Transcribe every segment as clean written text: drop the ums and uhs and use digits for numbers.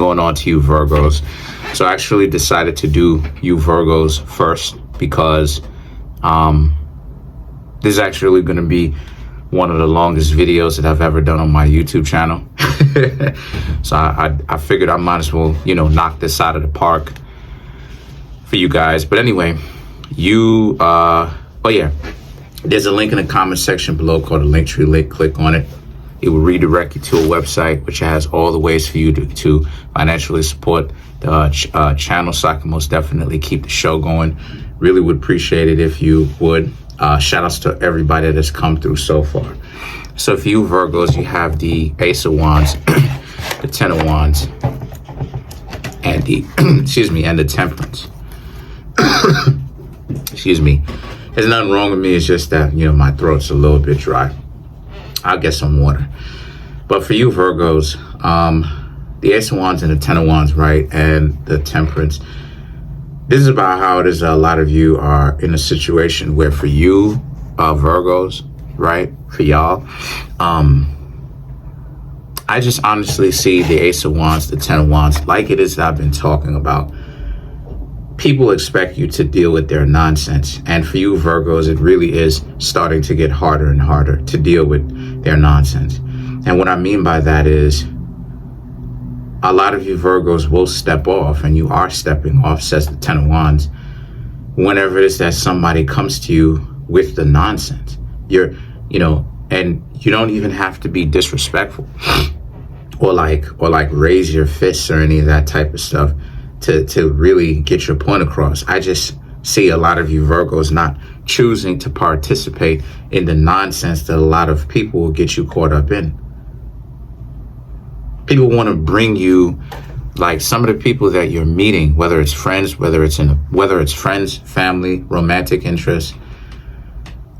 going on to you Virgos. So I actually decided to do you Virgos first because this is actually going to be one of the longest videos that I've ever done on my YouTube channel. So I figured I might as well, knock this out of the park for you guys. But anyway, there's a link in the comment section below called the Linktree link. Click on it. It will redirect you to a website which has all the ways for you to financially support the channel, so I can most definitely keep the show going. Really would appreciate it if you would. Shout outs to everybody that has come through so far. So for you Virgos, you have the Ace of Wands, the Ten of Wands, and the and the Temperance. Excuse me. There's nothing wrong with me. It's just that, my throat's a little bit dry. I'll get some water. But for you Virgos, the Ace of Wands and the Ten of Wands, right, and the Temperance, this is about how it is a lot of you are in a situation where for you, Virgos, right, for y'all, I just honestly see the Ace of Wands, the Ten of Wands, like it is that I've been talking about. People expect you to deal with their nonsense. And for you Virgos, it really is starting to get harder and harder to deal with their nonsense. And what I mean by that is a lot of you Virgos will step off, and you are stepping off, says the Ten of Wands, whenever it is that somebody comes to you with the nonsense. And you don't even have to be disrespectful or like raise your fists or any of that type of stuff to really get your point across. I just see a lot of you Virgos not choosing to participate in the nonsense that a lot of people will get you caught up in. People want to bring you, like some of the people that you're meeting, whether it's friends, whether it's friends, family, romantic interests,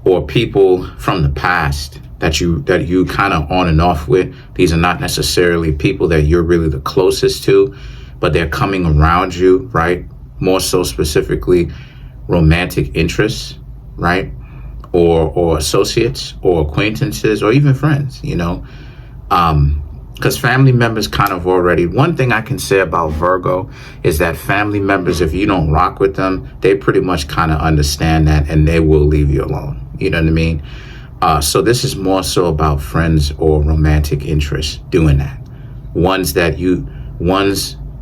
or people from the past that you kind of on and off with. These are not necessarily people that you're really the closest to, but they're coming around you, right? More so specifically romantic interests, right? Or associates or acquaintances or even friends, because family members kind of already, one thing I can say about Virgo is that family members, if you don't rock with them, they pretty much kind of understand that and they will leave you alone. You know what I mean? So this is more so about friends or romantic interests doing that. One's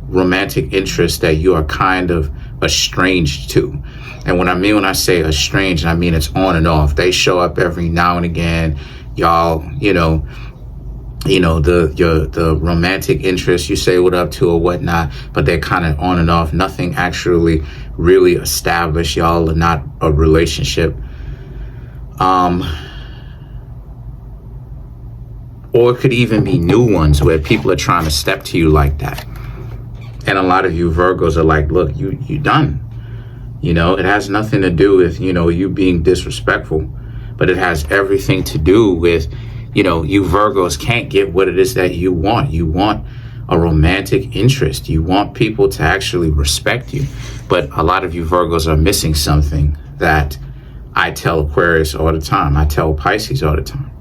romantic interests that you are kind of estranged to. And what I mean when I say estranged, I mean it's on and off. They show up every now and again. Y'all, the romantic interest, you say what up to or whatnot, but they're kind of on and off. Nothing actually really established. Y'all are not a relationship. Or it could even be new ones where people are trying to step to you like that. And a lot of you Virgos are like, look, you done. It has nothing to do with, you being disrespectful, but it has everything to do with, you Virgos can't get what it is that you want. You want a romantic interest. You want people to actually respect you. But a lot of you Virgos are missing something that I tell Aquarius all the time. I tell Pisces all the time.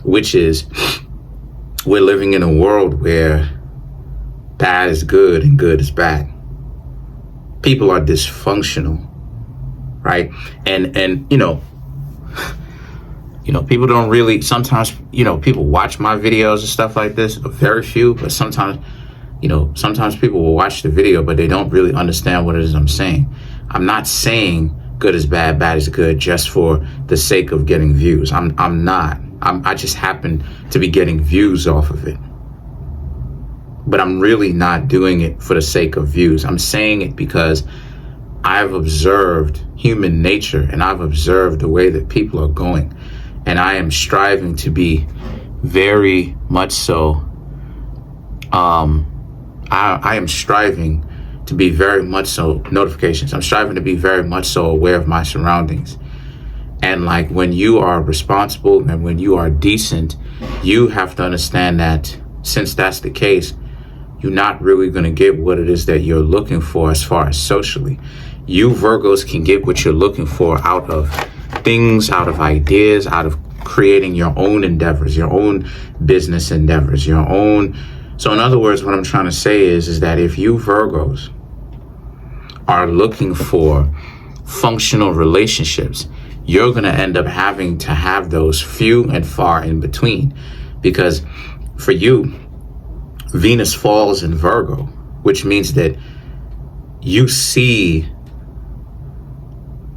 Which is, we're living in a world where bad is good and good is bad. People are dysfunctional, right? And people don't really, sometimes, people watch my videos and stuff like this, very few, but sometimes people will watch the video, but they don't really understand what it is I'm saying. I'm not saying good is bad, bad is good, just for the sake of getting views. I'm not. I just happen to be getting views off of it. But I'm really not doing it for the sake of views. I'm saying it because I've observed human nature and I've observed the way that people are going. And I am striving to be very much so, I am striving to be very much so, notifications. I'm striving to be very much so aware of my surroundings. And like when you are responsible and when you are decent, you have to understand that since that's the case, you're not really going to get what it is that you're looking for as far as socially. You Virgos can get what you're looking for out of things, out of ideas, out of creating your own endeavors, your own business endeavors, your own. So in other words, what I'm trying to say is that if you Virgos are looking for functional relationships, you're going to end up having to have those few and far in between. Because for you, Venus falls in Virgo, which means that you see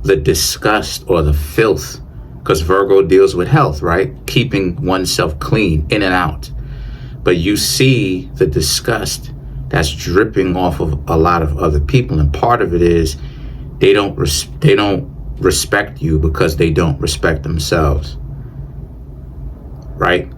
the disgust or the filth, because Virgo deals with health, right? Keeping oneself clean in and out. But you see the disgust that's dripping off of a lot of other people. And part of it is they don't respect you because they don't respect themselves, right?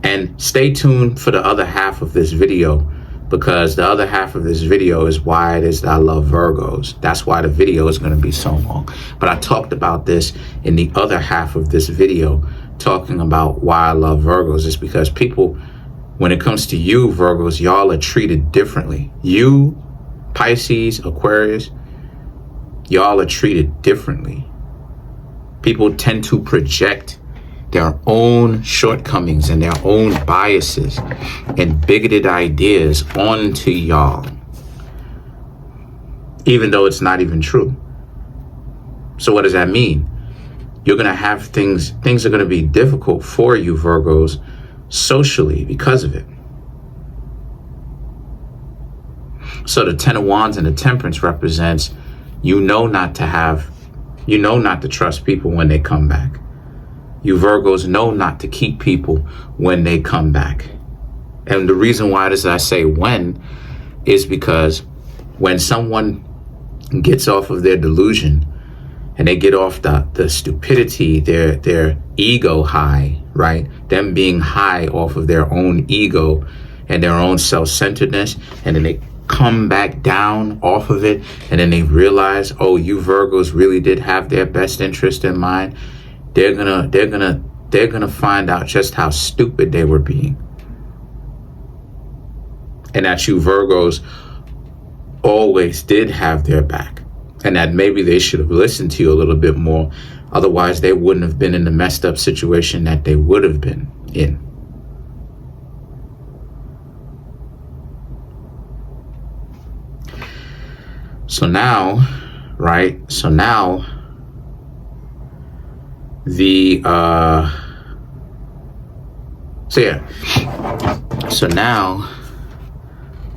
And stay tuned for the other half of this video, because the other half of this video is why it is that I love Virgos. That's why the video is going to be so long. But I talked about this in the other half of this video, talking about why I love Virgos. It's because people, when it comes to you Virgos, y'all are treated differently. You, Pisces, Aquarius, y'all are treated differently. People tend to project their own shortcomings and their own biases and bigoted ideas onto y'all, even though it's not even true. So what does that mean? You're going to have things are going to be difficult for you Virgos socially because of it. So the Ten of Wands and the Temperance represents not to trust people when they come back. You Virgos know not to keep people when they come back. And the reason why I say when is because when someone gets off of their delusion and they get off the stupidity, their ego high, right? Them being high off of their own ego and their own self-centeredness, and then they come back down off of it, and then they realize, oh, you Virgos really did have their best interest in mind. They're gonna find out just how stupid they were being, and that you Virgos always did have their back, and that maybe they should have listened to you a little bit more. Otherwise, they wouldn't have been in the messed up situation that they would have been in. So now, right? So now so now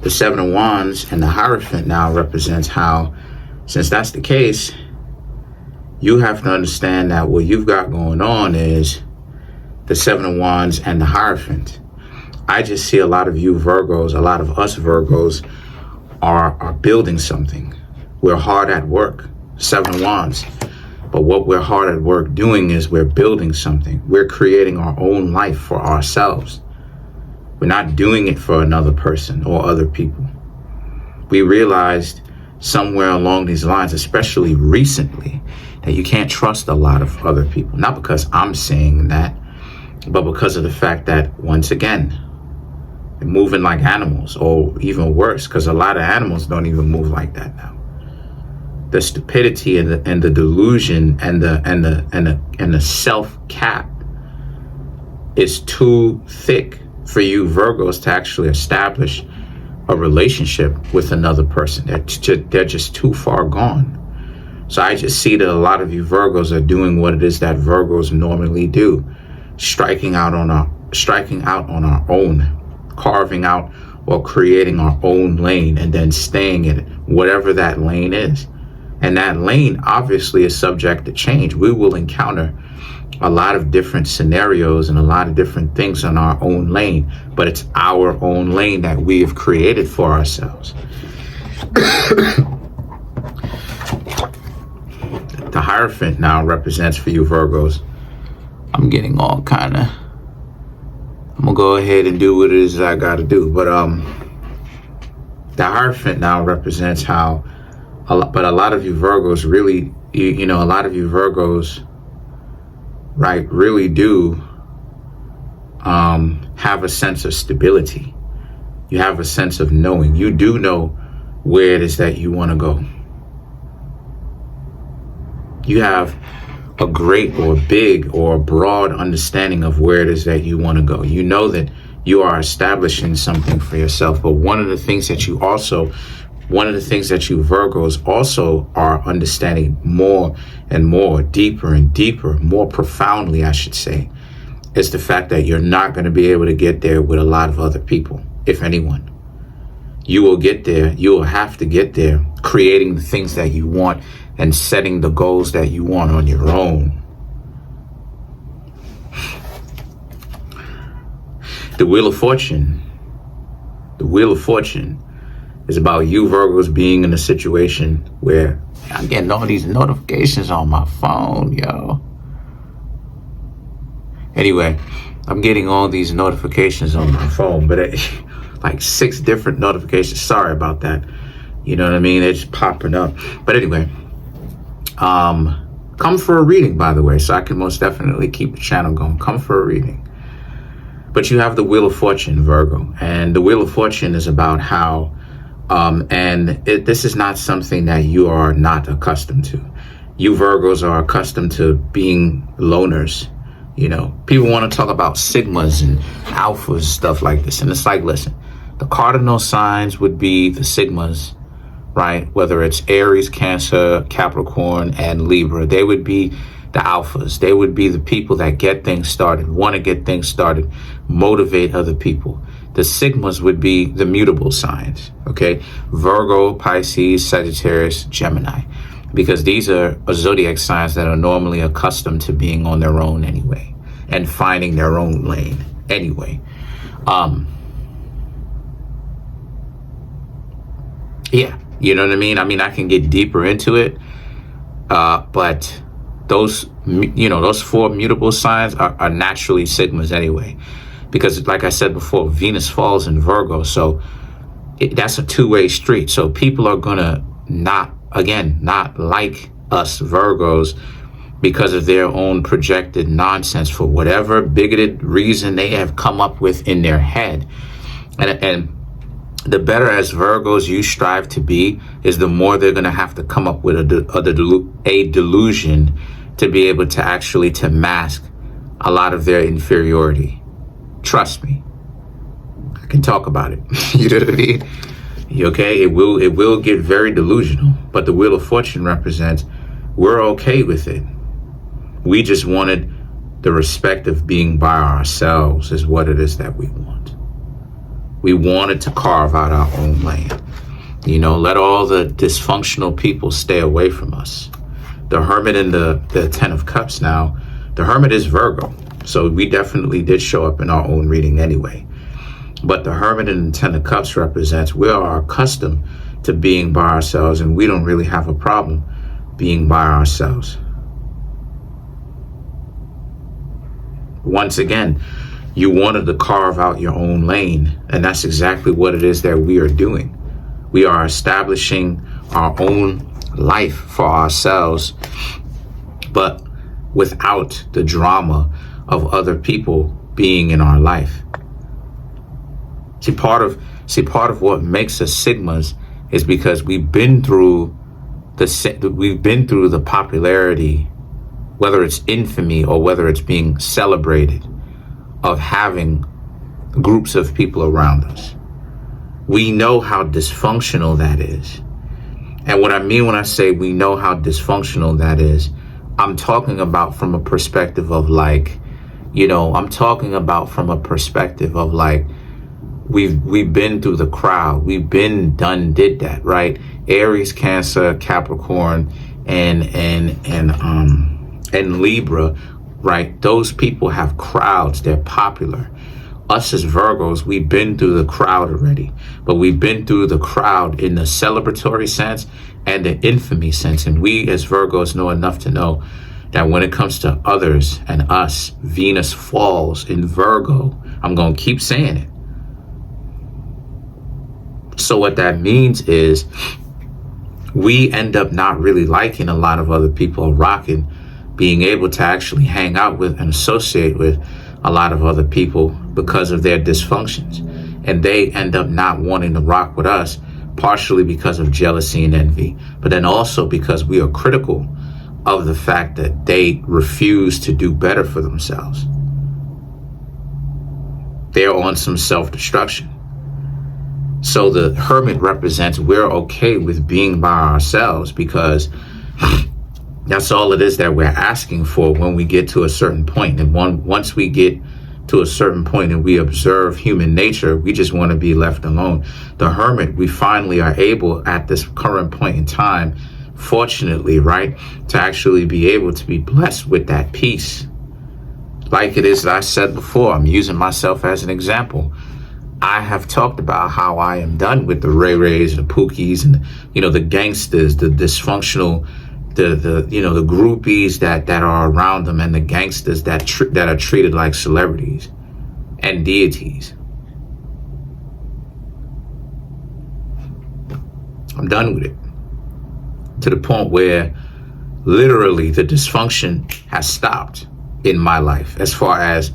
the Seven of Wands and the Hierophant now represents how, since that's the case, you have to understand that what you've got going on is the Seven of Wands and the Hierophant. I just see a lot of you Virgos, a lot of us Virgos are building something. We're hard at work, Seven of Wands. But what we're hard at work doing is we're building something. We're creating our own life for ourselves. We're not doing it for another person or other people. We realized somewhere along these lines, especially recently, that you can't trust a lot of other people. Not because I'm saying that, but because of the fact that, once again, they're moving like animals, or even worse, because a lot of animals don't even move like that now. The stupidity and the delusion and the self-cap is too thick for you Virgos to actually establish a relationship with another person. They're just too far gone. So I just see that a lot of you Virgos are doing what it is that Virgos normally do, striking out on our own, carving out or creating our own lane, and then staying in it, whatever that lane is. And that lane obviously is subject to change. We will encounter a lot of different scenarios and a lot of different things on our own lane, but it's our own lane that we have created for ourselves. The Hierophant now represents, for you Virgos, I'm getting all kind of, I'm gonna go ahead and do what it is I gotta do, but the Hierophant now represents how a lot of you Virgos really, a lot of you Virgos, right, really do have a sense of stability. You have a sense of knowing. You do know where it is that you want to go. You have a great or big or broad understanding of where it is that you want to go. You know that you are establishing something for yourself. But one of the things that you Virgos also are understanding more and more, deeper and deeper, more profoundly, I should say, is the fact that you're not going to be able to get there with a lot of other people, if anyone. You will get there. You will have to get there creating the things that you want and setting the goals that you want on your own. The Wheel of Fortune. The Wheel of Fortune is about you Virgos being in a situation where I'm getting all these notifications on my phone, yo. Anyway, I'm getting all these notifications on my phone, but like 6 different notifications. Sorry about that. You know what I mean? They're just popping up. But anyway, come for a reading, by the way, so I can most definitely keep the channel going. Come for a reading. But you have the Wheel of Fortune, Virgo, and the Wheel of Fortune is about how, this is not something that you are not accustomed to. You Virgos are accustomed to being loners. You know, people want to talk about sigmas and alphas, stuff like this. And it's like, listen, the cardinal signs would be the sigmas, right? Whether it's Aries, Cancer, Capricorn, and Libra, they would be the alphas. They would be the people that get things started, want to get things started, motivate other people. The sigmas would be the mutable signs, okay? Virgo, Pisces, Sagittarius, Gemini, because these are zodiac signs that are normally accustomed to being on their own anyway and finding their own lane anyway. Yeah, you know what I mean? I mean, I can get deeper into it, but those 4 mutable signs are naturally sigmas anyway, because like I said before, Venus falls in Virgo, so that's a two-way street. So people are gonna not like us Virgos because of their own projected nonsense for whatever bigoted reason they have come up with in their head. And the better as Virgos you strive to be, is the more they're going to have to come up with a delusion to be able to actually to mask a lot of their inferiority. Trust me, I can talk about it. You know what I mean? Okay, it will get very delusional, but the Wheel of Fortune represents we're okay with it. We just wanted the respect of being by ourselves is what it is that we want. We wanted to carve out our own lane. You know, let all the dysfunctional people stay away from us. The Hermit and the 10 of Cups now, the Hermit is Virgo. So we definitely did show up in our own reading anyway. But the Hermit and the 10 of Cups represents we are accustomed to being by ourselves, and we don't really have a problem being by ourselves. Once again, you wanted to carve out your own lane, and that's exactly what it is that we are doing. We are establishing our own life for ourselves, but without the drama of other people being in our life. See, part of what makes us sigmas is because we've been through the popularity, whether it's infamy or whether it's being celebrated, of having groups of people around us. We know how dysfunctional that is. And what I mean when I say we know how dysfunctional that is, I'm talking about from a perspective of like, you know, we've been through the crowd. We've been did that, right? Aries, Cancer, Capricorn, and Libra, right? Those people have crowds. They're popular. Us as Virgos, we've been through the crowd already, but we've been through the crowd in the celebratory sense and the infamy sense. And we as Virgos know enough to know that when it comes to others and us, Venus falls in Virgo. I'm going to keep saying it. So what that means is we end up not really liking a lot of other people, rocking, being able to actually hang out with and associate with a lot of other people because of their dysfunctions. And they end up not wanting to rock with us, partially because of jealousy and envy, but then also because we are critical of the fact that they refuse to do better for themselves. They're on some self-destruction. So the hermit represents we're okay with being by ourselves, because that's all it is that we're asking for when we get to a certain point. And once we get to a certain point and we observe human nature, we just want to be left alone. The hermit, we finally are able at this current point in time, fortunately, right, to actually be able to be blessed with that peace. Like it is that I said before, I'm using myself as an example. I have talked about how I am done with the Ray Rays, the Pookies, and the gangsters, the dysfunctional, the groupies that are around them, and the gangsters that are treated like celebrities and deities. I'm done with it, to the point where literally the dysfunction has stopped in my life, as far as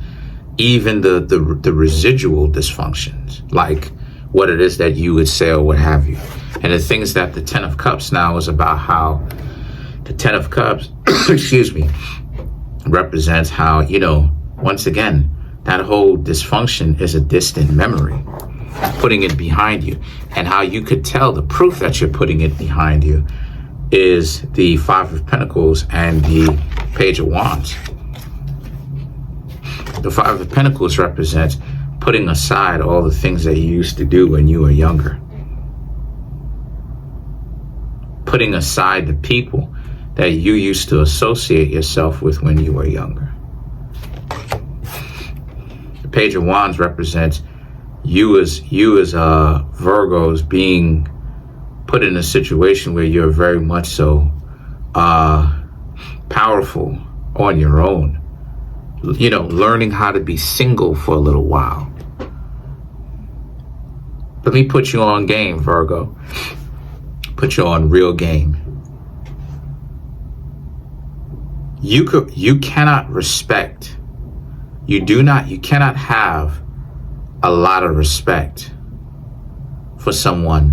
even the residual dysfunctions, like what it is that you would say or what have you. And the things that the Ten of Cups now is about, how the Ten of Cups, excuse me, represents how, once again, that whole dysfunction is a distant memory, putting it behind you. And how you could tell the proof that you're putting it behind you is the Five of Pentacles and the Page of Wands. The Five of Pentacles represents putting aside all the things that you used to do when you were younger. Putting aside the people that you used to associate yourself with when you were younger. The Page of Wands represents you as Virgos being put in a situation where you're very much so powerful on your own. Learning how to be single for a little while. Let me put you on game, Virgo. Put you on real game. You cannot respect. You cannot have a lot of respect for someone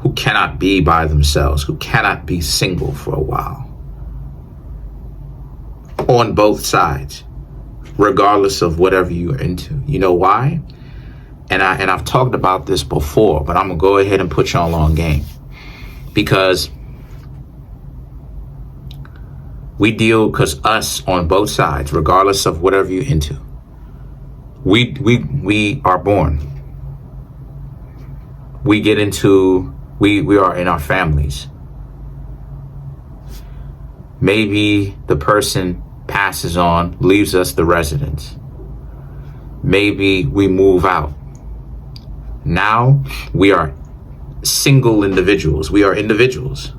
who cannot be by themselves, who cannot be single for a while. On both sides, regardless of whatever you're into. You know why? And I've talked about this before, but I'm gonna go ahead and put y'all on game, because because us on both sides, regardless of whatever you're into, we are born. We get into, we are in our families. Maybe the person passes on, leaves us the residence. Maybe we move out. Now we are single individuals. We are individuals.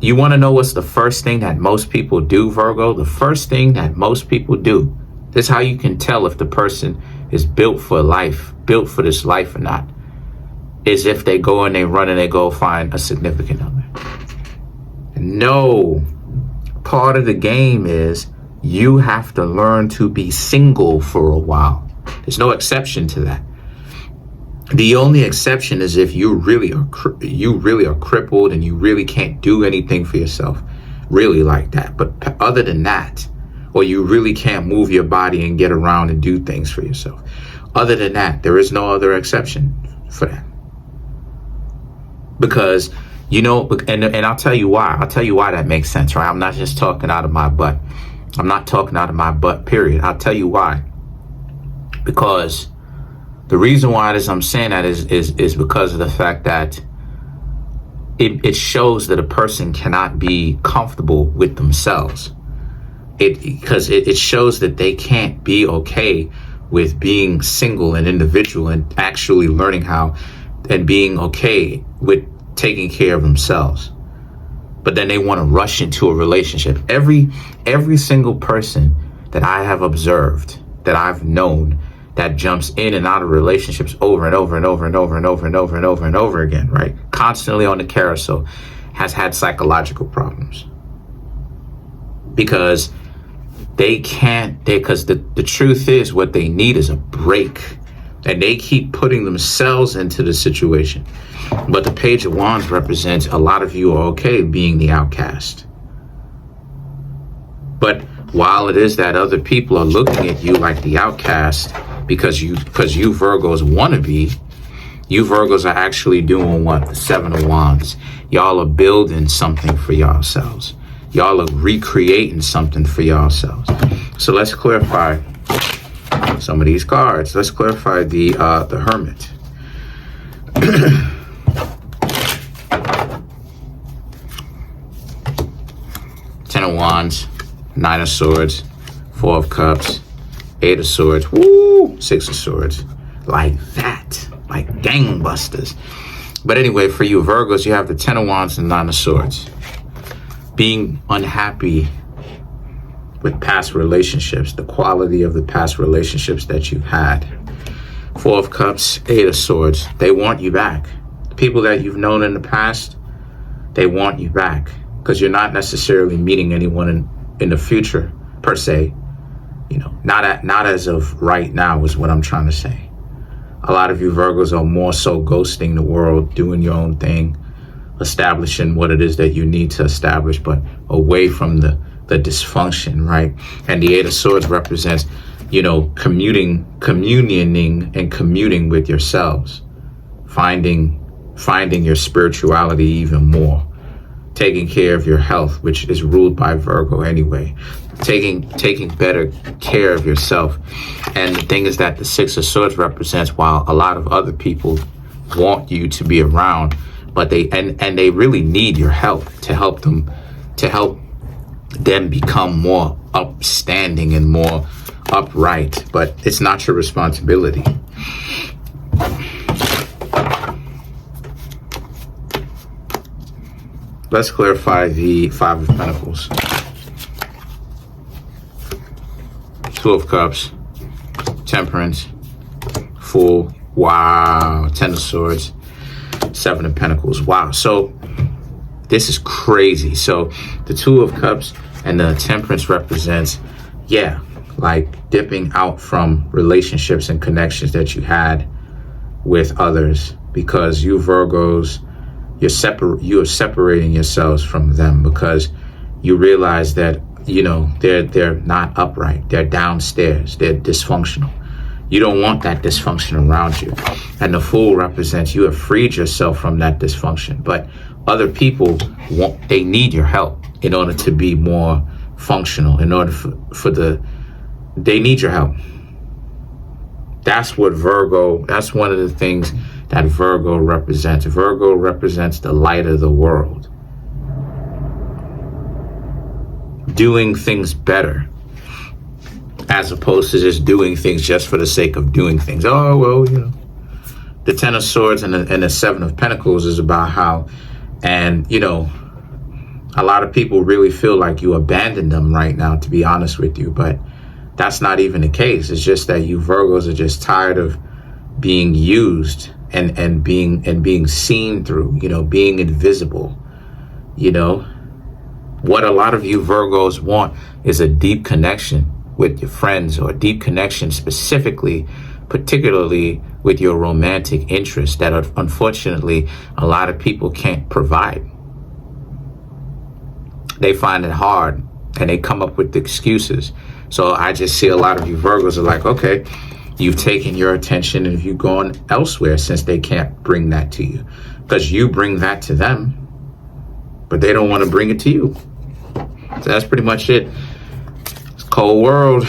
You want to know what's the first thing that most people do, Virgo? The first thing that most people do, this is how you can tell if the person is built for life, built for this life or not, is if they go and they run and they go find a significant other. No, part of the game is you have to learn to be single for a while. There's no exception to that. The only exception is if you really are crippled and you really can't do anything for yourself, really like that. But other than that, or you really can't move your body and get around and do things for yourself. Other than that, there is no other exception for that. Because and I'll tell you why. I'll tell you why that makes sense, right? I'm not just talking out of my butt. I'm not talking out of my butt, period. I'll tell you why. Because the reason why I'm saying that is because of the fact that it shows that a person cannot be comfortable with themselves. Because it shows that they can't be okay with being single and individual and actually learning how and being okay with taking care of themselves. But then they want to rush into a relationship. Every single person that I have observed, that I've known, that jumps in and out of relationships over and over and over and over and over and over and over and over again, right? Constantly on the carousel, has had psychological problems. Because because the truth is what they need is a break. And they keep putting themselves into the situation. But the Page of Wands represents a lot of you are okay being the outcast. But while it is that other people are looking at you like the outcast because you Virgos want to be, you Virgos are actually doing what? The Seven of Wands. Y'all are building something for yourselves. Y'all are recreating something for yourselves. So let's clarify some of these cards. Let's clarify the Hermit. Ten of Wands, Nine of Swords, Four of Cups, Eight of Swords, woo, Six of Swords. Like that, like gangbusters. But anyway, for you Virgos, you have the Ten of Wands and Nine of Swords. Being unhappy with past relationships, the quality of the past relationships that you've had. Four of Cups, Eight of Swords. They want you back. The people that you've known in the past, they want you back. Because you're not necessarily meeting anyone in the future, per se. You know, not as of right now is what I'm trying to say. A lot of you Virgos are more so ghosting the world, doing your own thing, establishing what it is that you need to establish, but away from the dysfunction, right? And the Eight of Swords represents, you know, communing and commuting with yourselves, finding your spirituality even more, taking care of your health, which is ruled by Virgo anyway, taking better care of yourself. And the thing is that the Six of Swords represents, while a lot of other people want you to be around, but they really need your help to help them become more upstanding and more upright, but it's not your responsibility. Let's clarify the Five of Pentacles. Two of Cups, Temperance, Fool, wow, Ten of Swords, Seven of Pentacles, wow. So this is crazy. So the Two of Cups and the Temperance represents, yeah, like dipping out from relationships and connections that you had with others, because you Virgos, you are separating yourselves from them because you realize that, you know, they're not upright, they're downstairs, they're dysfunctional. You don't want that dysfunction around you. And the Fool represents you have freed yourself from that dysfunction, but other people they need your help in order to be more functional, in order they need your help. That's what that's one of the things that Virgo represents. Virgo represents the light of the world. Doing things better, as opposed to just doing things just for the sake of doing things. Oh, well, you know. The Ten of Swords and the Seven of Pentacles is about how, and, you know, a lot of people really feel like you abandoned them right now, to be honest with you, but that's not even the case. It's just that you Virgos are just tired of being used and being seen through, you know, being invisible. You know, what a lot of you Virgos want is a deep connection with your friends, or a deep connection particularly with your romantic interests that unfortunately a lot of people can't provide. They find it hard and they come up with excuses. So I just see a lot of you Virgos are like, okay, you've taken your attention and you've gone elsewhere since they can't bring that to you, because you bring that to them, but they don't want to bring it to you. So that's pretty much it. It's a cold world,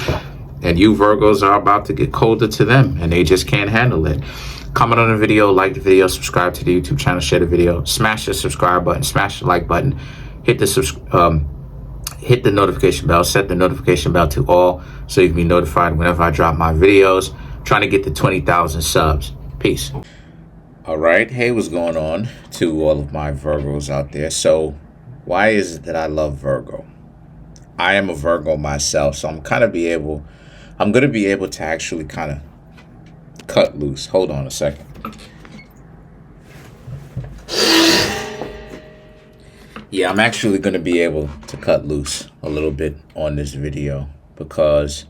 and you Virgos are about to get colder to them, and they just can't handle it. Comment on the video, like the video, subscribe to the YouTube channel, share the video, smash the subscribe button, smash the like button, hit the notification bell, set the notification bell to all so you can be notified whenever I drop my videos. I'm trying to get to 20,000 subs. Peace. All right. Hey, what's going on to all of my Virgos out there? So why is it that I love Virgo? I am a Virgo myself, so I'm going to be able to actually kind of cut loose. Hold on a second. Yeah, I'm actually going to be able to cut loose a little bit on this video because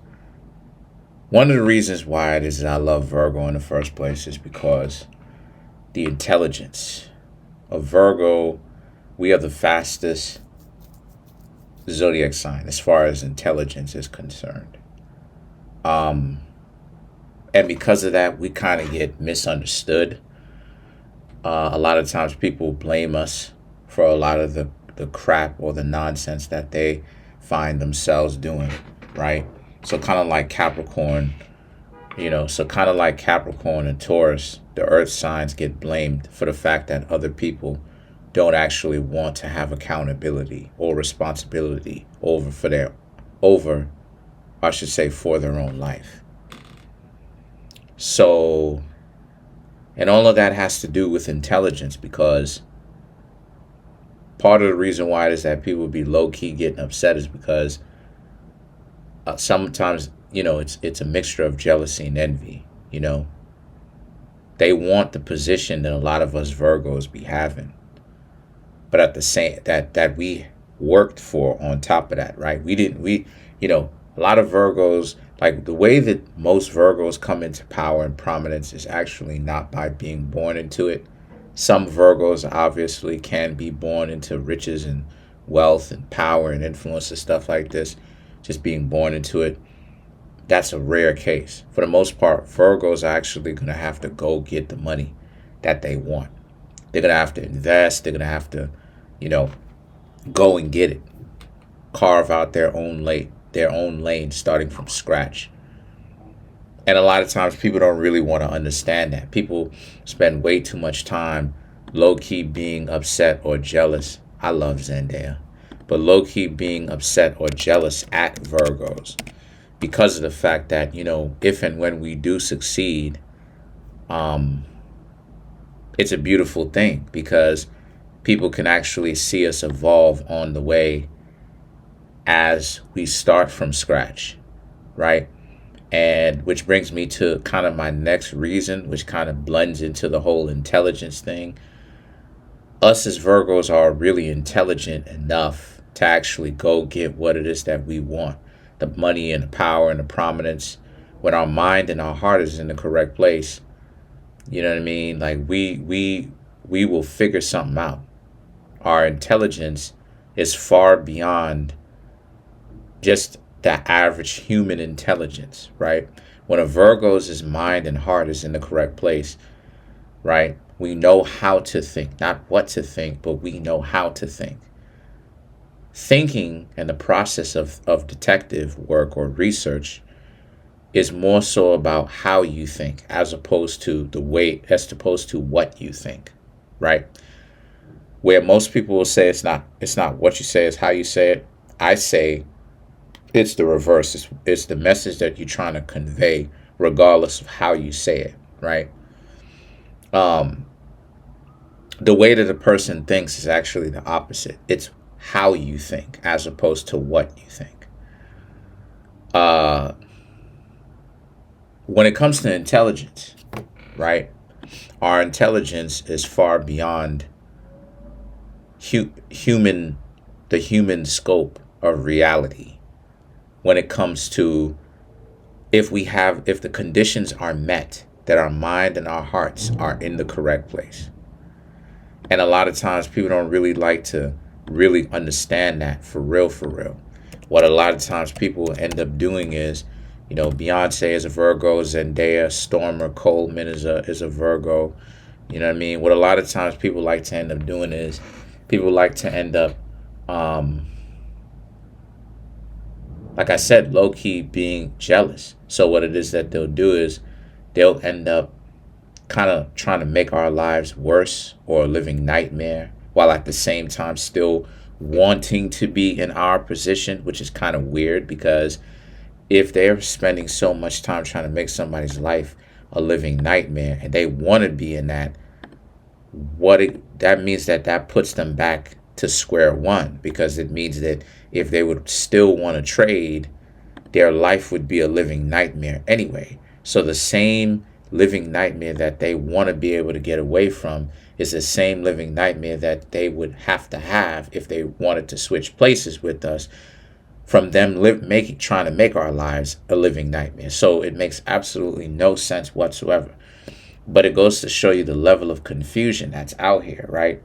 One of the reasons why it is that I love Virgo in the first place is because the intelligence of Virgo, we are the fastest zodiac sign as far as intelligence is concerned. Um, and because of that, we kind of get misunderstood. A lot of times people blame us for a lot of the crap or the nonsense that they find themselves doing, right? So kind of like Capricorn, so kind of like Capricorn and Taurus, the earth signs get blamed for the fact that other people don't actually want to have accountability or responsibility over, I should say, for their own life. So, and all of that has to do with intelligence, because part of the reason why it is that people be low key getting upset is because sometimes, it's a mixture of jealousy and envy. They want the position that a lot of us Virgos be having, but at the same that we worked for on top of that, right? A lot of Virgos, like the way that most Virgos come into power and prominence is actually not by being born into it. Some Virgos obviously can be born into riches and wealth and power and influence and stuff like this, just being born into it. That's a rare case. For the most part, Virgos are actually going to have to go get the money that they want. They're going to have to invest. They're going to have to, go and get it. Carve out their own lane starting from scratch. And a lot of times people don't really want to understand that. People spend way too much time low-key being upset or jealous. I love Zendaya. But low-key being upset or jealous at Virgos because of the fact that, if and when we do succeed, it's a beautiful thing because people can actually see us evolve on the way as we start from scratch, right? And which brings me to kind of my next reason, which kind of blends into the whole intelligence thing. Us as Virgos are really intelligent enough to actually go get what it is that we want, the money and the power and the prominence. When our mind and our heart is in the correct place, you know what I mean? Like we will figure something out. Our intelligence is far beyond just the average human intelligence, right? When a Virgo's mind and heart is in the correct place, right? We know how to think, not what to think, but we know how to think. Thinking and the process of detective work or research is more so about how you think as opposed to what you think, right? Where most people will say it's not what you say, it's how you say it. I say it's the reverse. It's the message that you're trying to convey, regardless of how you say it, right? The way that a person thinks is actually the opposite. It's how you think as opposed to what you think. When it comes to intelligence, right? Our intelligence is far beyond the human scope of reality. When it comes to if the conditions are met, that our mind and our hearts are in the correct place. And a lot of times people don't really like to really understand that for real, for real. What a lot of times people end up doing is, Beyonce is a Virgo, Zendaya, Stormer Coleman is a Virgo. You know what I mean? What a lot of times people like to end up doing is people like to end up, like I said, low-key being jealous. So what it is that they'll do is they'll end up kind of trying to make our lives worse or a living nightmare, while at the same time still wanting to be in our position, which is kind of weird because if they're spending so much time trying to make somebody's life a living nightmare and they want to be in that, that means that puts them back to square one, because it means that if they would still want to trade, their life would be a living nightmare anyway. So the same living nightmare that they want to be able to get away from is the same living nightmare that they would have to have if they wanted to switch places with us, from them trying to make our lives a living nightmare. So it makes absolutely no sense whatsoever. But it goes to show you the level of confusion that's out here, right?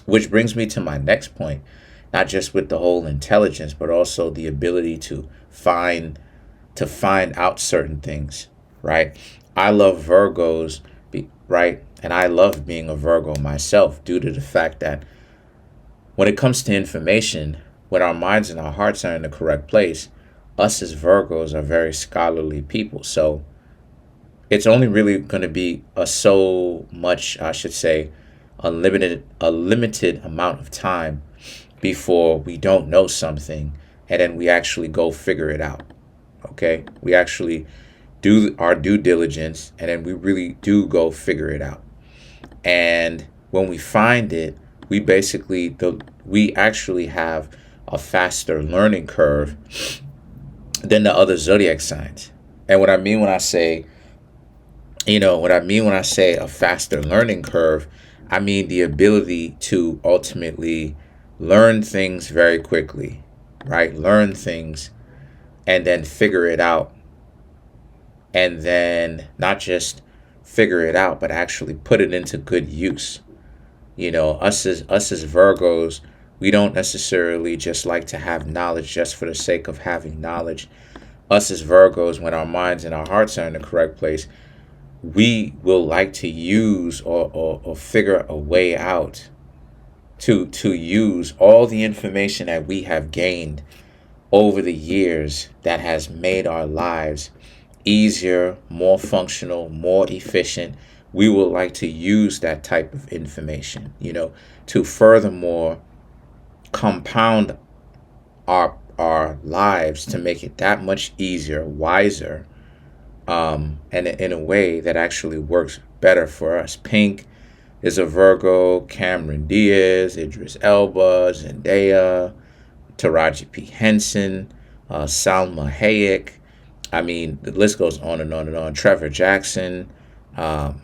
Which brings me to my next point, not just with the whole intelligence, but also the ability to find out certain things, right? I love Virgos, right? And I love being a Virgo myself due to the fact that when it comes to information, when our minds and our hearts are in the correct place, us as Virgos are very scholarly people. So it's only really going to be so much, I should say, a limited amount of time before we don't know something and then we actually go figure it out. Okay? We actually do our due diligence and then we really do go figure it out. And when we find it, we actually have a faster learning curve than the other zodiac signs. And what I mean when I say a faster learning curve, I mean the ability to ultimately learn things very quickly, right? Learn things and then figure it out. And then not just figure it out, but actually put it into good use. Us as Virgos, we don't necessarily just like to have knowledge just for the sake of having knowledge. Us as Virgos, when our minds and our hearts are in the correct place, we will like to use or figure a way out to use all the information that we have gained over the years that has made our lives easier, more functional, more efficient. We would like to use that type of information, to furthermore compound our lives to make it that much easier, wiser, and in a way that actually works better for us. Pink is a Virgo, Cameron Diaz, Idris Elba, Zendaya, Taraji P. Henson, Salma Hayek. I mean, the list goes on and on and on. Trevor Jackson, Adam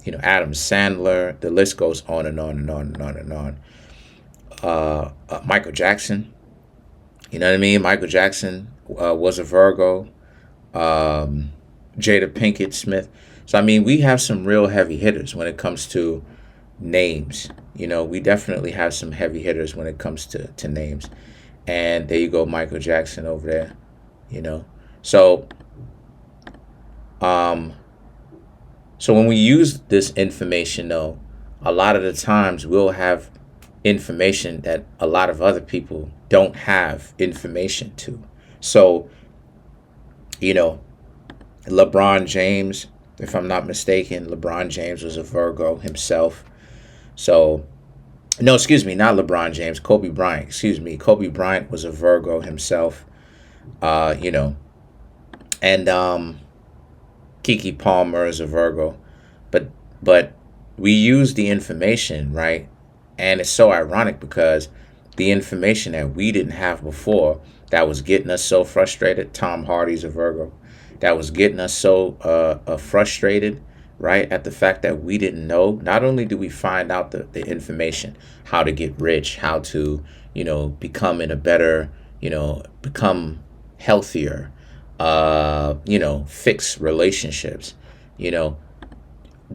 Sandler. The list goes on and on and on and on and on. Michael Jackson. You know what I mean? Michael Jackson was a Virgo. Jada Pinkett Smith. So, I mean, we have some real heavy hitters when it comes to names. We definitely have some heavy hitters when it comes to names. And there you go, Michael Jackson over there. So so when we use this information, though, a lot of the times we'll have information that a lot of other people don't have information to. So, LeBron James, if I'm not mistaken, LeBron James was a Virgo himself. So, no, excuse me, not LeBron James, Kobe Bryant. Excuse me, Kobe Bryant was a Virgo himself. And Kiki Palmer is a Virgo, but we use the information, right? And it's so ironic because the information that we didn't have before that was getting us so frustrated. Tom Hardy's a Virgo. That was getting us so frustrated, right? At the fact that we didn't know. Not only do we find out the information, how to get rich, how to, become in a better, become healthier, fix relationships,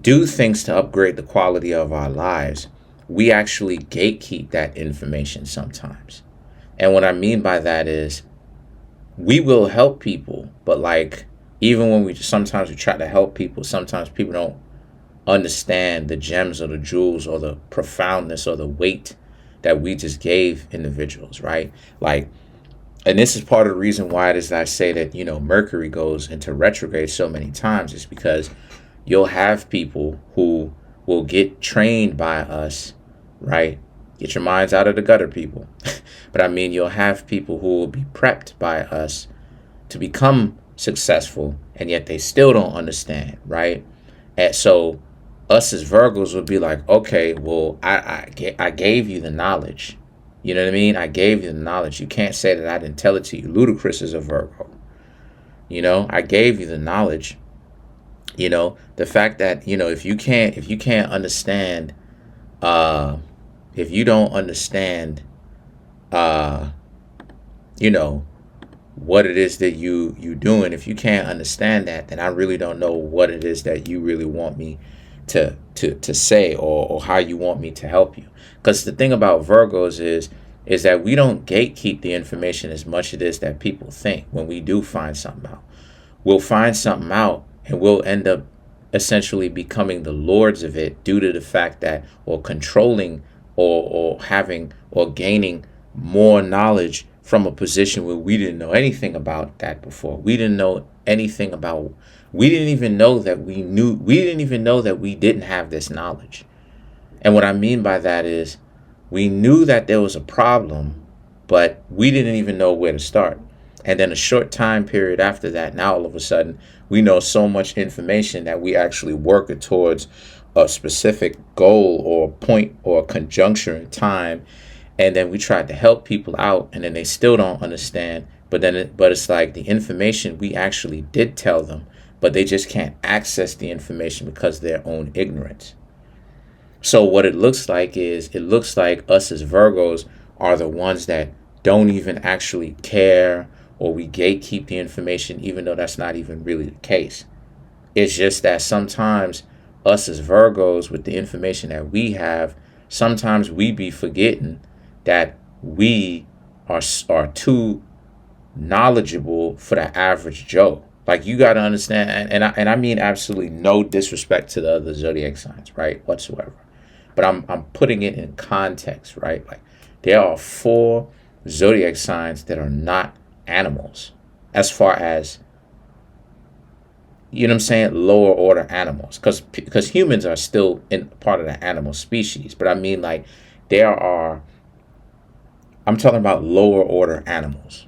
do things to upgrade the quality of our lives. We actually gatekeep that information sometimes. And what I mean by that is we will help people, but even when sometimes we try to help people, sometimes people don't understand the gems or the jewels or the profoundness or the weight that we just gave individuals, right? And this is part of the reason why it is that I say that, Mercury goes into retrograde so many times, is because you'll have people who will get trained by us, right? Get your minds out of the gutter, people. But I mean, you'll have people who will be prepped by us to become successful, and yet they still don't understand, right? And so us as Virgos would be like, okay, well, I gave you the knowledge. You know what I mean? I gave you the knowledge. You can't say that I didn't tell it to you. Ludacris is a Virgo. I gave you the knowledge. The fact that, if you can't understand, if you don't understand you know, what it is that you doing. If you can't understand that, then I really don't know what it is that you really want me to say, or how you want me to help you. Because the thing about Virgos is that we don't gatekeep the information as much as it is that people think. When we do find something out, we'll find something out and we'll end up essentially becoming the lords of it, due to the fact that, or controlling, or having, or gaining more knowledge from a position where we didn't know anything about that before. We didn't know anything about, we didn't even know that we didn't even know that we didn't have this knowledge. And what I mean by that is, we knew that there was a problem, but we didn't even know where to start. And then a short time period after that, now all of a sudden, we know so much information that we actually work towards a specific goal or point or conjuncture in time. And then we tried to help people out, and then they still don't understand. But it's like the information we actually did tell them, but they just can't access the information because of their own ignorance. So what it looks like is, it looks like us as Virgos are the ones that don't even actually care, or we gatekeep the information, even though that's not even really the case. It's just that sometimes us as Virgos, with the information that we have, sometimes we be forgetting that we are too knowledgeable for the average Joe. Like, you got to understand, and I mean absolutely no disrespect to the other zodiac signs, right, whatsoever. But I'm putting it in context, right? Like, there are 4 zodiac signs that are not animals, as far as, you know what I'm saying, lower order animals, because humans are still in part of the animal species. But I mean, like, I'm talking about lower order animals,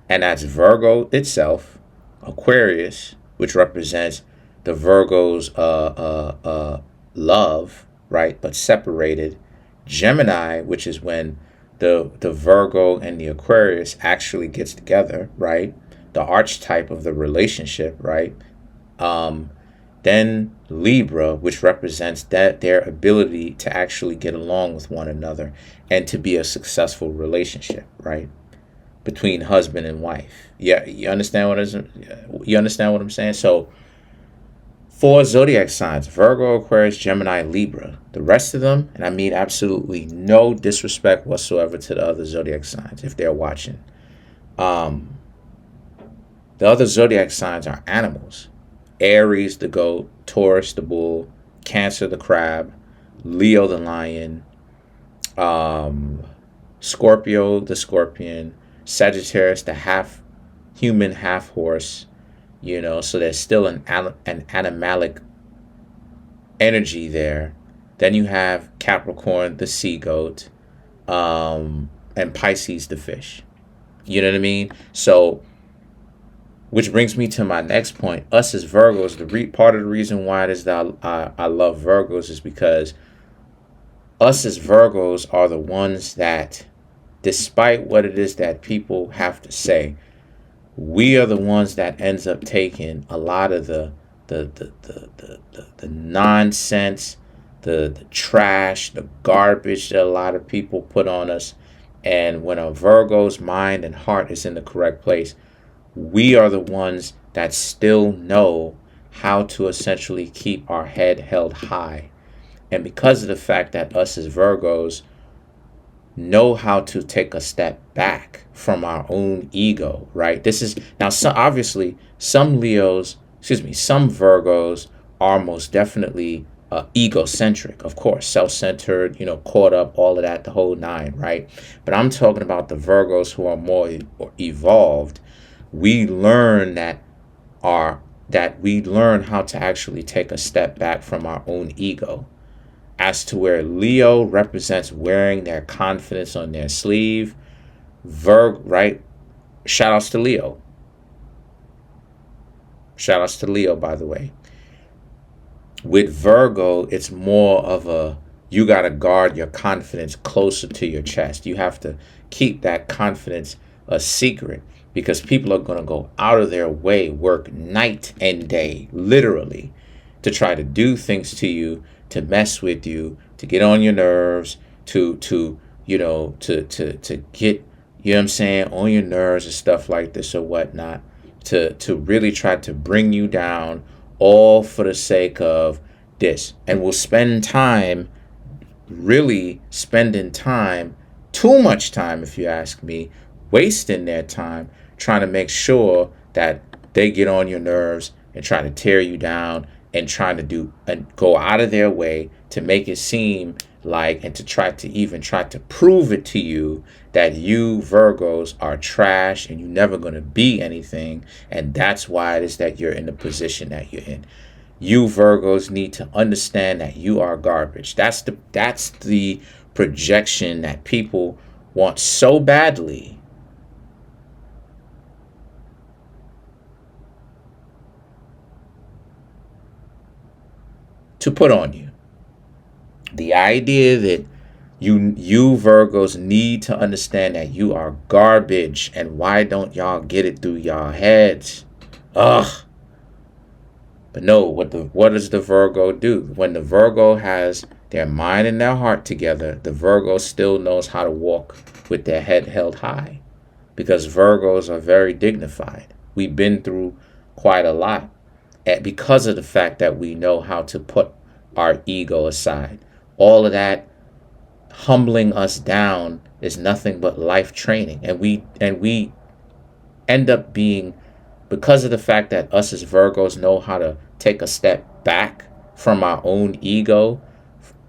and that's Virgo itself, Aquarius, which represents the Virgo's love, right, but separated, Gemini, which is when the Virgo and the Aquarius actually gets together, right, the archetype of the relationship, right. Then Libra, which represents that their ability to actually get along with one another and to be a successful relationship, right, between husband and wife. Yeah, you understand what I'm saying? So 4 zodiac signs: Virgo, Aquarius, Gemini, Libra. The rest of them, and I mean absolutely no disrespect whatsoever to the other zodiac signs if they're watching. The other zodiac signs are animals: Aries, the goat; Taurus, the bull; Cancer, the crab; Leo, the lion; Scorpio, the scorpion; Sagittarius, the half human, half horse. So there's still an animalic energy there. Then you have Capricorn, the sea goat, and Pisces, the fish. You know what I mean? So, which brings me to my next point. Us as Virgos, part of the reason why it is that I love Virgos is because us as Virgos are the ones that, despite what it is that people have to say, we are the ones that ends up taking a lot of the nonsense, the trash, the garbage that a lot of people put on us. And when a Virgo's mind and heart is in the correct place, we are the ones that still know how to essentially keep our head held high. And because of the fact that us as Virgos know how to take a step back from our own ego, right? This is now, obviously some Virgos are most definitely egocentric, of course, self-centered, caught up, all of that, the whole 9, right? But I'm talking about the Virgos who are more evolved. We learn we learn how to actually take a step back from our own ego. As to where Leo represents wearing their confidence on their sleeve, right? Shout outs to Leo. Shout outs to Leo, by the way. With Virgo, it's more of you got to guard your confidence closer to your chest. You have to keep that confidence a secret, because people are going to go out of their way, work night and day, literally, to try to do things to you, to mess with you, to get on your nerves, to get you know what I'm saying, on your nerves and stuff like this or whatnot, to really try to bring you down, all for the sake of this. And we'll spend time, really spending time, too much time, if you ask me, wasting their time trying to make sure that they get on your nerves and try to tear you down and trying to do and go out of their way to make it seem like, and to try to prove it to you that you Virgos are trash and you're never going to be anything, and that's why it is that you're in the position that you're in. You Virgos need to understand that you are garbage. That's the projection that people want so badly to put on you. The idea that you Virgos need to understand that you are garbage, and why don't y'all get it through y'all heads? Ugh. But no, what does the Virgo do? When the Virgo has their mind and their heart together, the Virgo still knows how to walk with their head held high, because Virgos are very dignified. We've been through quite a lot because of the fact that we know how to put our ego aside. All of that humbling us down is nothing but life training, and we end up being, because of the fact that us as Virgos know how to take a step back from our own ego,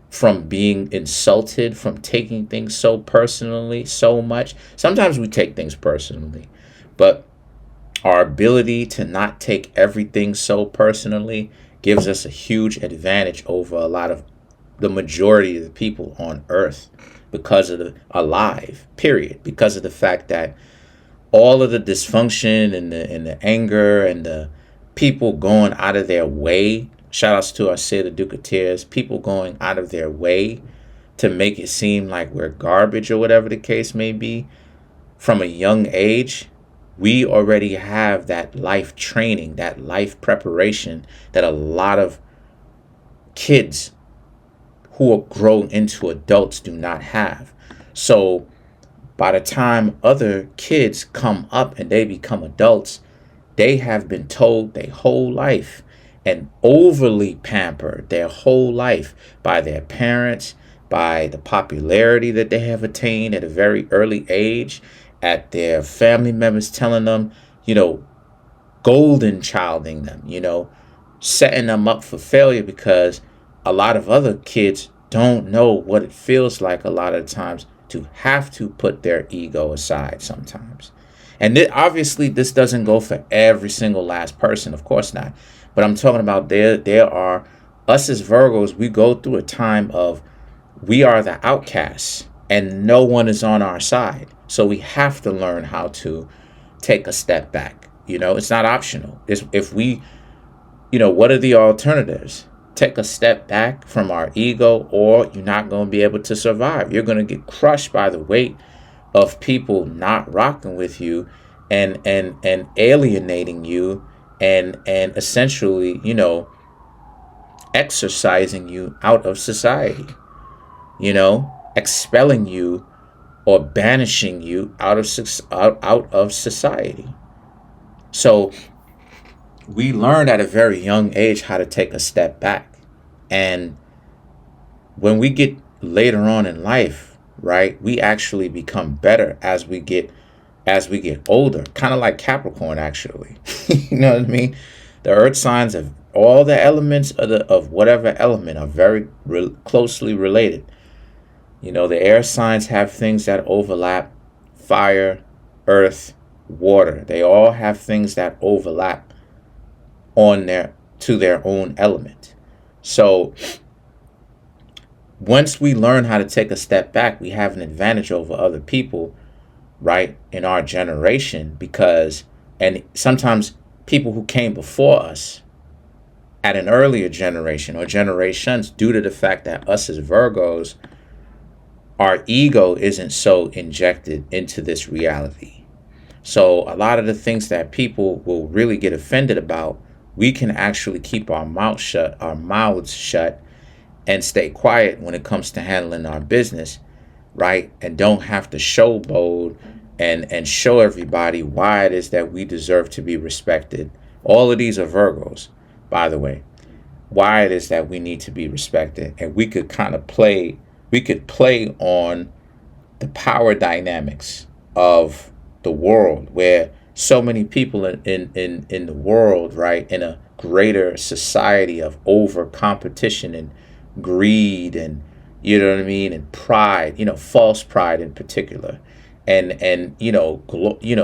from being insulted, from taking things so personally, so much. Sometimes we take things personally, but our ability to not take everything so personally gives us a huge advantage over a lot of the majority of the people on earth, because of the alive, period, because of the fact that all of the dysfunction and the anger and the people going out of their way, shout outs to our Say the Duke of Tears, people going out of their way to make it seem like we're garbage or whatever the case may be, from a young age, we already have that life training, that life preparation that a lot of kids who will grow into adults do not have. So by the time other kids come up and they become adults, they have been told their whole life and overly pampered their whole life by their parents, by the popularity that they have attained at a very early age, at their family members telling them, golden childing them, setting them up for failure, because a lot of other kids don't know what it feels like a lot of times to have to put their ego aside sometimes. And obviously this doesn't go for every single last person, of course not. But I'm talking about there are, us as Virgos, we go through a time of, we are the outcasts and no one is on our side. So we have to learn how to take a step back. It's not optional. If we, what are the alternatives? Take a step back from our ego, or you're not going to be able to survive. You're going to get crushed by the weight of people not rocking with you and alienating you and essentially, exercising you out of society, expelling you or banishing you out of society. So we learned at a very young age how to take a step back. And when we get later on in life, right, we actually become better as we get older, kind of like Capricorn, actually. You know what I mean? The earth signs of all the elements of whatever element are very closely related. The air signs have things that overlap: fire, earth, water. They all have things that overlap to their own element. So once we learn how to take a step back, we have an advantage over other people, right, in our generation, and sometimes people who came before us at an earlier generation or generations, due to the fact that us as Virgos, our ego isn't so injected into this reality. So a lot of the things that people will really get offended about, we can actually keep our mouths shut and stay quiet when it comes to handling our business, right? And don't have to showboat and show everybody why it is that we deserve to be respected. All of these are Virgos, by the way. Why it is that we need to be respected. And we could kind of play, we could play on the power dynamics of the world, where so many people in the world, right, in a greater society of over competition and greed, and you know what I mean, and pride, false pride in particular, and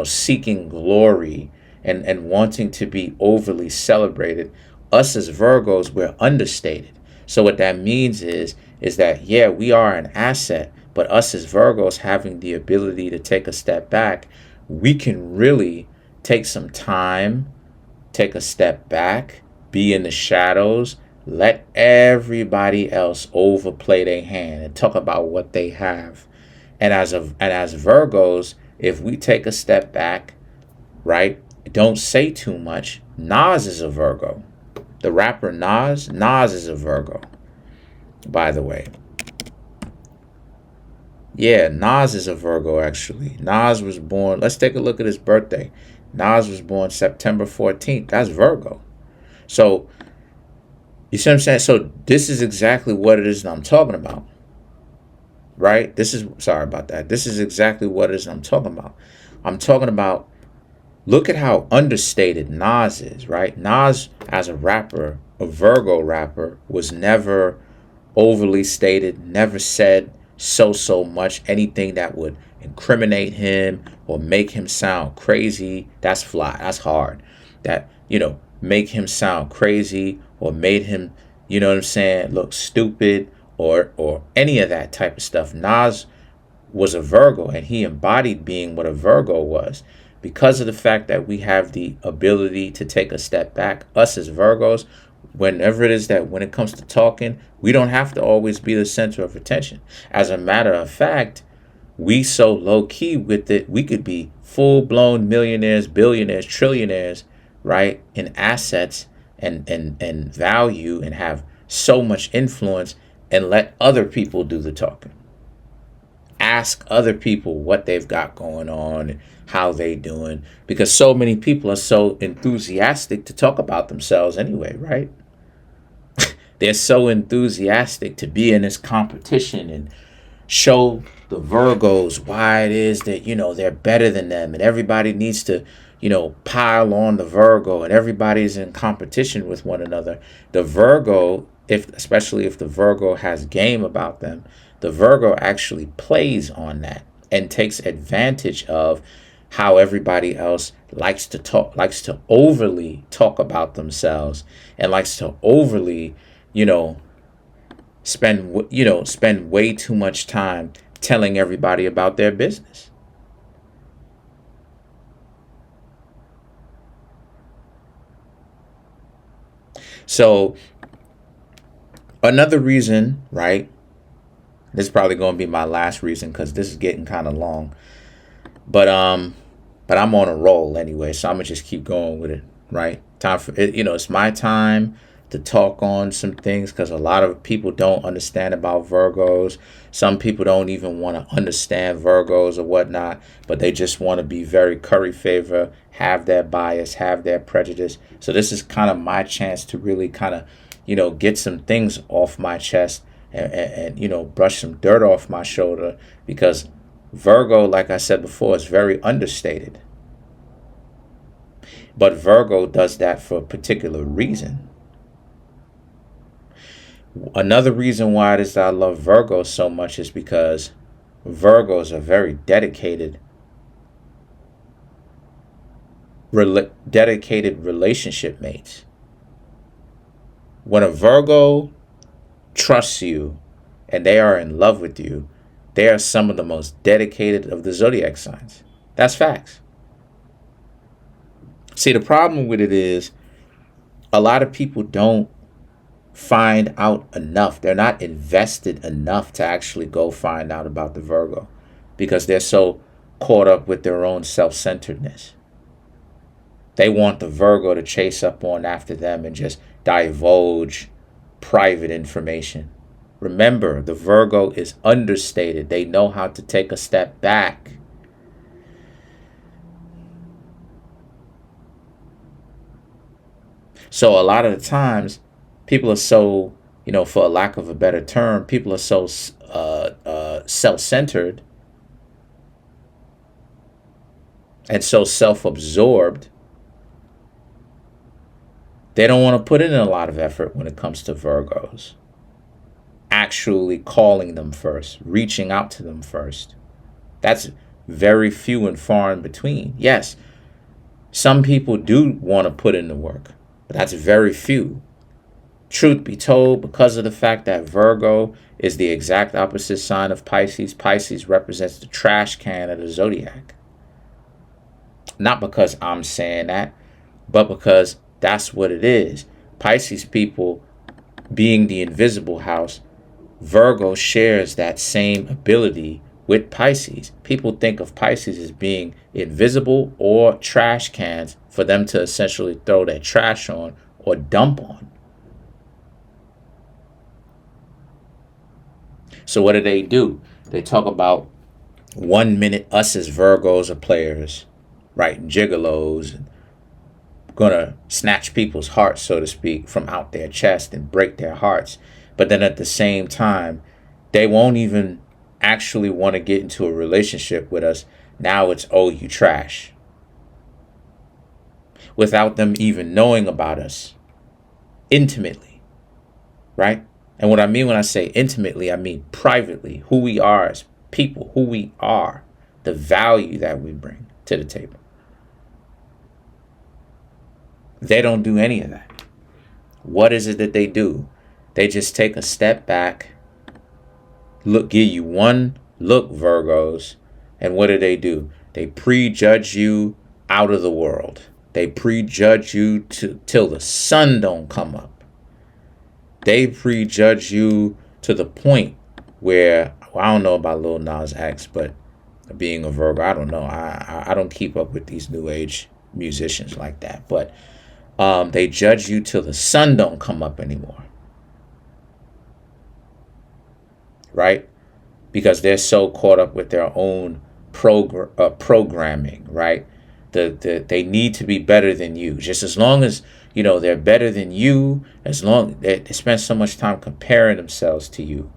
seeking glory, and wanting to be overly celebrated. Us as Virgos, we're understated. So what that means is that, yeah, we are an asset, but us as Virgos, having the ability to take a step back, we can really take some time, take a step back, be in the shadows, let everybody else overplay their hand and talk about what they have. And as Virgos, if we take a step back, right, don't say too much. Nas is a Virgo. The rapper Nas is a Virgo, by the way. Yeah, Nas is a Virgo, actually. Nas was born, let's take a look at his birthday. Nas was born September 14th. That's Virgo. So, you see what I'm saying? So, this is exactly what it is that I'm talking about. Right? Sorry about that. This is exactly what it is I'm talking about. I'm talking about, look at how understated Nas is, right? Nas, as a rapper, a Virgo rapper, was never overly stated, never said so much anything that would incriminate him or make him sound crazy. That's fly. That's hard. That, make him sound crazy or made him, you know what I'm saying, look stupid or any of that type of stuff. Nas was a Virgo, and he embodied being what a Virgo was. Because of the fact that we have the ability to take a step back, us as Virgos, whenever it is that when it comes to talking, we don't have to always be the center of attention. As a matter of fact, we so low key with it, we could be full blown millionaires, billionaires, trillionaires, right, in assets and value, and have so much influence, and let other people do the talking. Ask other people what they've got going on and how they doing, because so many people are so enthusiastic to talk about themselves anyway, right? They're so enthusiastic to be in this competition and show the Virgos why it is that, they're better than them, and everybody needs to, pile on the Virgo, and everybody's in competition with one another. The Virgo, especially if the Virgo has game about them, the Virgo actually plays on that and takes advantage of how everybody else likes to overly talk about themselves, and likes to overly, spend way too much time telling everybody about their business. So another reason, right? This is probably going to be my last reason, because this is getting kind of long. But I'm on a roll anyway, so I'm gonna just keep going with it, right? Time for it, it's my time to talk on some things, because a lot of people don't understand about Virgos. Some people don't even want to understand Virgos or whatnot, but they just want to be very curry favor, have their bias, have their prejudice. So this is kind of my chance to really kind of, get some things off my chest, and brush some dirt off my shoulder, because Virgo, like I said before, is very understated. But Virgo does that for a particular reason. Another reason why it is that I love Virgo so much is because Virgos are very dedicated relationship mates. When a Virgo trusts you and they are in love with you, they are some of the most dedicated of the zodiac signs. That's facts. See, the problem with it is a lot of people don't find out enough. They're not invested enough to actually go find out about the Virgo, because they're so caught up with their own self-centeredness. They want the Virgo to chase up on after them and just divulge private information. Remember, the Virgo is understated. They know how to take a step back. So a lot of the times, people are so, for a lack of a better term, people are so self-centered and so self-absorbed. They don't want to put in a lot of effort when it comes to Virgos. Actually calling them first, reaching out to them first. That's very few and far in between. Yes, some people do want to put in the work, but that's very few. Truth be told, because of the fact that Virgo is the exact opposite sign of Pisces, Pisces represents the trash can of the zodiac. Not because I'm saying that, but because that's what it is. Pisces people, being the invisible house, Virgo shares that same ability with Pisces. People think of Pisces as being invisible or trash cans for them to essentially throw their trash on or dump on. So what do? They talk about 1 minute us as Virgos are players, right? Gigolos, and gonna snatch people's hearts, so to speak, from out their chest and break their hearts. But then at the same time, they won't even actually want to get into a relationship with us. Now it's, oh, you trash. Without them even knowing about us intimately, right? And what I mean when I say intimately, I mean privately, who we are as people, who we are, the value that we bring to the table. They don't do any of that. What is it that they do? They just take a step back, give you one look, Virgos, and what do? They prejudge you out of the world. They prejudge you till the sun don't come up. They prejudge you to the point where, well, I don't know about Lil Nas X, but being a Virgo, I don't know. I don't keep up with these new age musicians like that, but they judge you till the sun don't come up anymore. Right? Because they're so caught up with their own programming, right? They need to be better than you. Just as long as, they're better than you, as long they spend so much time comparing themselves to you,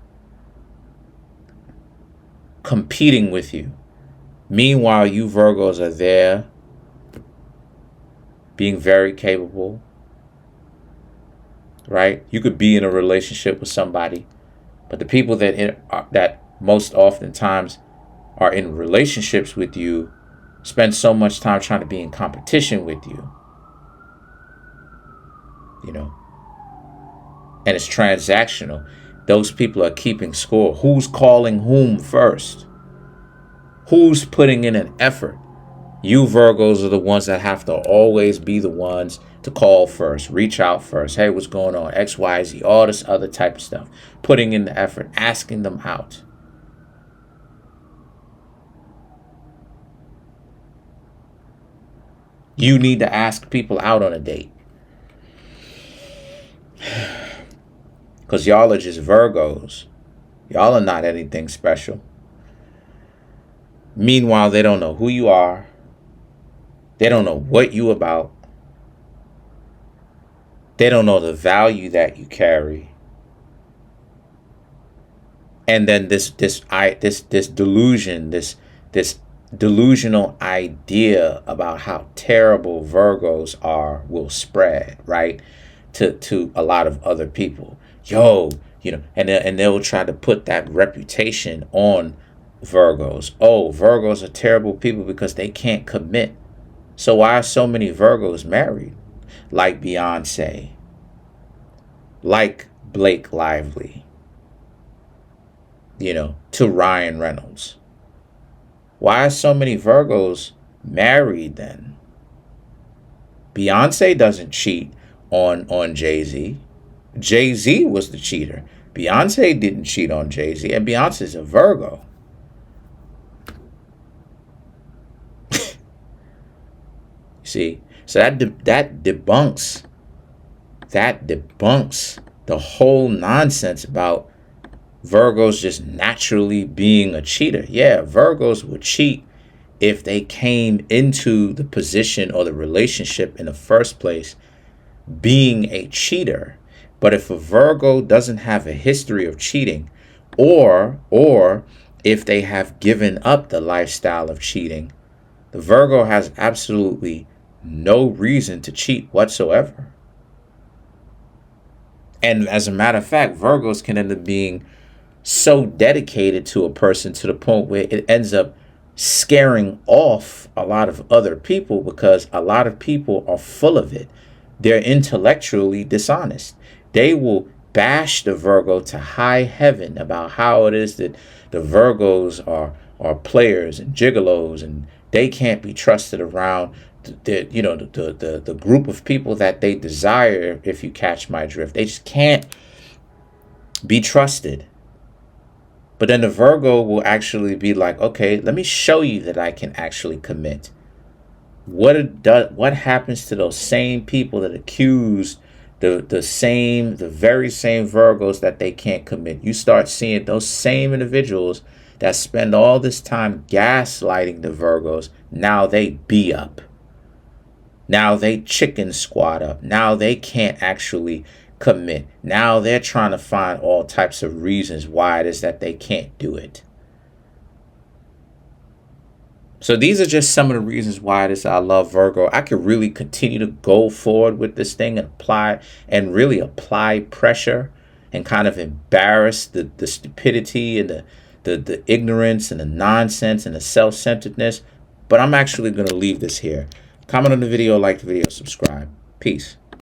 competing with you. Meanwhile, you Virgos are there, being very capable, right? You could be in a relationship with somebody, but the people that most oftentimes are in relationships with you spend so much time trying to be in competition with you, and it's transactional. Those people are keeping score. Who's calling whom first? Who's putting in an effort? You Virgos are the ones that have to always be the ones to call first, reach out first. Hey, what's going on? X, Y, Z, all this other type of stuff. Putting in the effort, asking them out. You need to ask people out on a date. Because y'all are just Virgos. Y'all are not anything special. Meanwhile, they don't know who you are. They don't know what you about. They don't know the value that you carry. And then this delusion, this delusional idea about how terrible Virgos are will spread, right, to a lot of other people. And they'll try to put that reputation on Virgos. Oh, Virgos are terrible people because they can't commit. So why are so many Virgos married? Like Beyonce, like Blake Lively, to Ryan Reynolds. Why are so many Virgos married then? Beyonce doesn't cheat on Jay-Z. Jay-Z was the cheater. Beyonce didn't cheat on Jay-Z, and Beyonce's a Virgo. See, so that debunks the whole nonsense about Virgos just naturally being a cheater. Yeah, Virgos would cheat if they came into the position or the relationship in the first place being a cheater. But if a Virgo doesn't have a history of cheating, or if they have given up the lifestyle of cheating, the Virgo has absolutely no reason to cheat whatsoever. And as a matter of fact, Virgos can end up being so dedicated to a person to the point where it ends up scaring off a lot of other people, because a lot of people are full of it. They're intellectually dishonest. They will bash the Virgo to high heaven about how it is that the Virgos are players and gigolos, and they can't be trusted around the group of people that they desire, if you catch my drift. They just can't be trusted. But then the Virgo will actually be like, okay, let me show you that I can actually commit. What happens to those same people that accuse the very same Virgos that they can't commit? You start seeing those same individuals that spend all this time gaslighting the Virgos. Now they be up. Now they chicken squat up. Now they can't actually commit. Now they're trying to find all types of reasons why it is that they can't do it. So these are just some of the reasons why it is I love Virgo. I could really continue to go forward with this thing and really apply pressure and kind of embarrass the stupidity and the ignorance and the nonsense and the self-centeredness. But I'm actually going to leave this here. Comment on the video, like the video, subscribe. Peace.